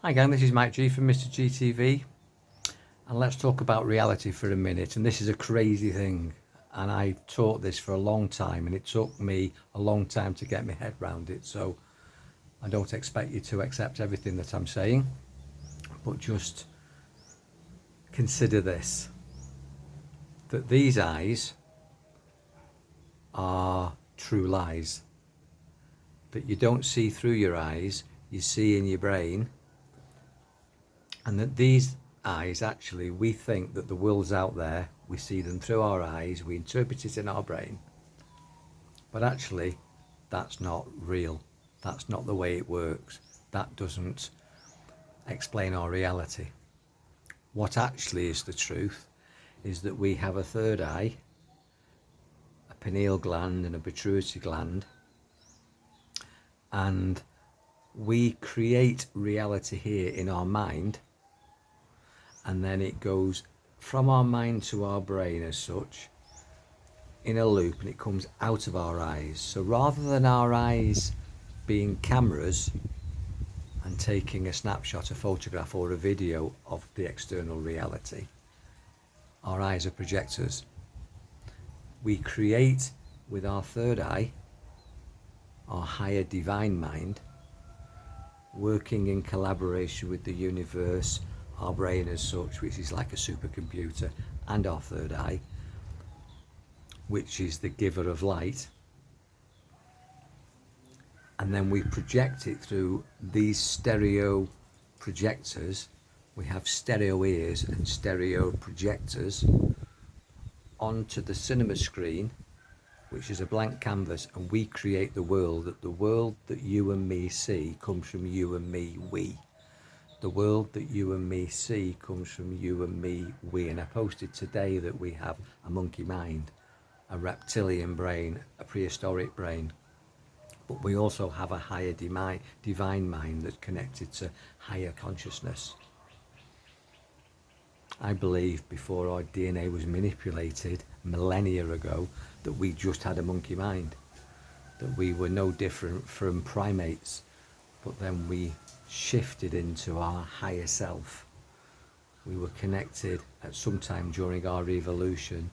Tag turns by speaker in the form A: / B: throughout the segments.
A: Hi gang, this is Mike G from Mr. GTV, and let's talk about reality for a minute. And this is a crazy thing, and I taught this for a long time, and it took me a long time to get my head around it. So I don't expect you to accept everything that I'm saying, but just consider this, that these eyes are true lies, that you don't see through your eyes, you see in your brain, and that these eyes, actually, we think that the world's out there, we see them through our eyes, we interpret it in our brain, but actually that's not real. That's not the way it works. That doesn't explain our reality. What actually is the truth is that we have a third eye, a pineal gland and a pituitary gland, and we create reality here in our mind, and then it goes from our mind to our brain as such in a loop, and it comes out of our eyes. So rather than our eyes being cameras and taking a snapshot, a photograph or a video of the external reality, our eyes are projectors. We create with our third eye, our higher divine mind, working in collaboration with the universe, our brain as such, which is like a supercomputer, and our third eye, which is the giver of light. And then we project it through these stereo projectors. We have stereo ears and stereo projectors onto the cinema screen, which is a blank canvas, and we create the world. That the world that you and me see comes from you and me, we. The world that you and me see comes from you and me, we. And I posted today that we have a monkey mind, a reptilian brain, a prehistoric brain, but we also have a higher divine mind that's connected to higher consciousness. I believe before our DNA was manipulated millennia ago that we just had a monkey mind, that we were no different from primates, but then we shifted into our higher self. We were connected at some time during our evolution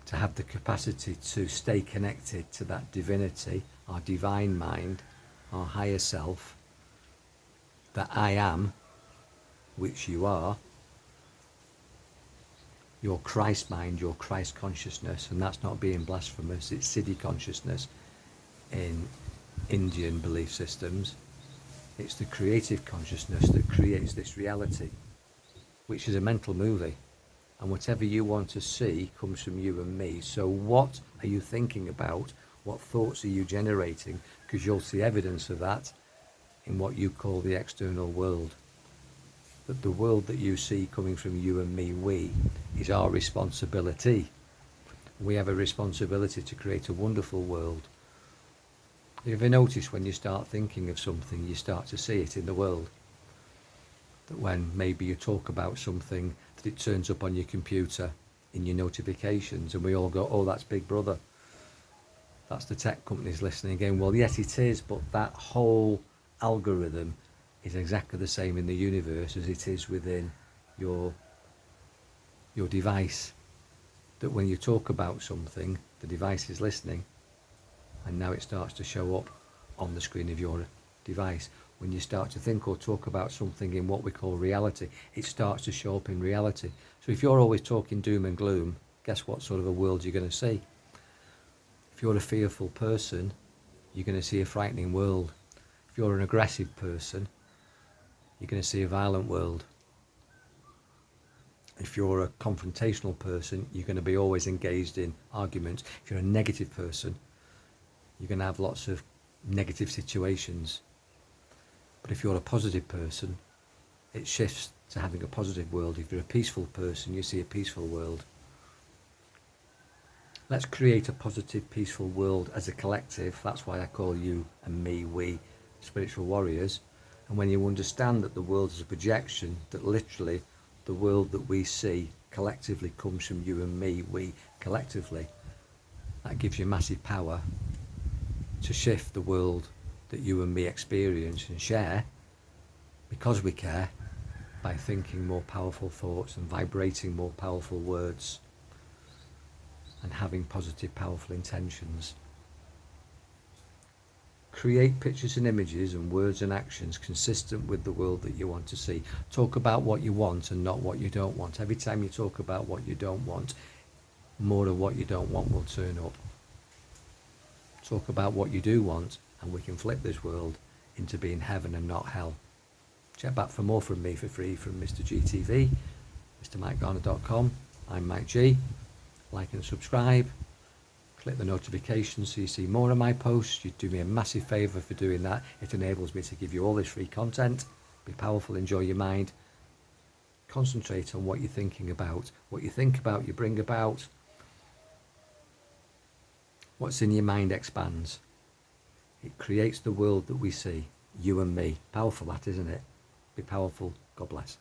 A: to have the capacity to stay connected to that divinity, our divine mind, our higher self, that I am, which you are, your Christ mind, your Christ consciousness. And that's not being blasphemous, it's Siddhi consciousness in Indian belief systems. It's the creative consciousness that creates this reality, which is a mental movie. And whatever you want to see comes from you and me. So what are you thinking about? What thoughts are you generating? Because you'll see evidence of that in what you call the external world. That the world that you see coming from you and me, we, is our responsibility. We have a responsibility to create a wonderful world. You ever notice when you start thinking of something, you start to see it in the world? That when maybe you talk about something, that it turns up on your computer in your notifications, and we all go, oh, that's Big Brother. That's the tech companies listening again. Well, yes, it is, but that whole algorithm is exactly the same in the universe as it is within your device. That when you talk about something, the device is listening, and now it starts to show up on the screen of your device. When you start to think or talk about something in what we call reality, it starts to show up in reality. So if you're always talking doom and gloom, guess what sort of a world you're going to see? If you're a fearful person, you're going to see a frightening world. If you're an aggressive person, you're going to see a violent world. If you're a confrontational person, you're going to be always engaged in arguments. If you're a negative person, you're going to have lots of negative situations. But if you're a positive person, it shifts to having a positive world. If you're a peaceful person, you see a peaceful world. Let's create a positive, peaceful world as a collective. That's why I call you and me, we, spiritual warriors. And when you understand that the world is a projection, that literally the world that we see collectively comes from you and me, we, collectively, that gives you massive power to shift the world that you and me experience and share because we care, by thinking more powerful thoughts and vibrating more powerful words and having positive, powerful intentions. Create pictures and images and words and actions consistent with the world that you want to see. Talk about what you want and not what you don't want. Every time you talk about what you don't want, more of what you don't want will turn up. Talk about what you do want, and we can flip this world into being heaven and not hell. Check back for more from me for free from Mr. GTV, mrmikegarner.com. I'm Mike G. Like and subscribe. Click the notifications so you see more of my posts. You'd do me a massive favour for doing that. It enables me to give you all this free content. Be powerful, enjoy your mind. Concentrate on what you're thinking about. What you think about, you bring about. What's in your mind expands. It creates the world that we see. You and me. Powerful that, isn't it? Be powerful. God bless.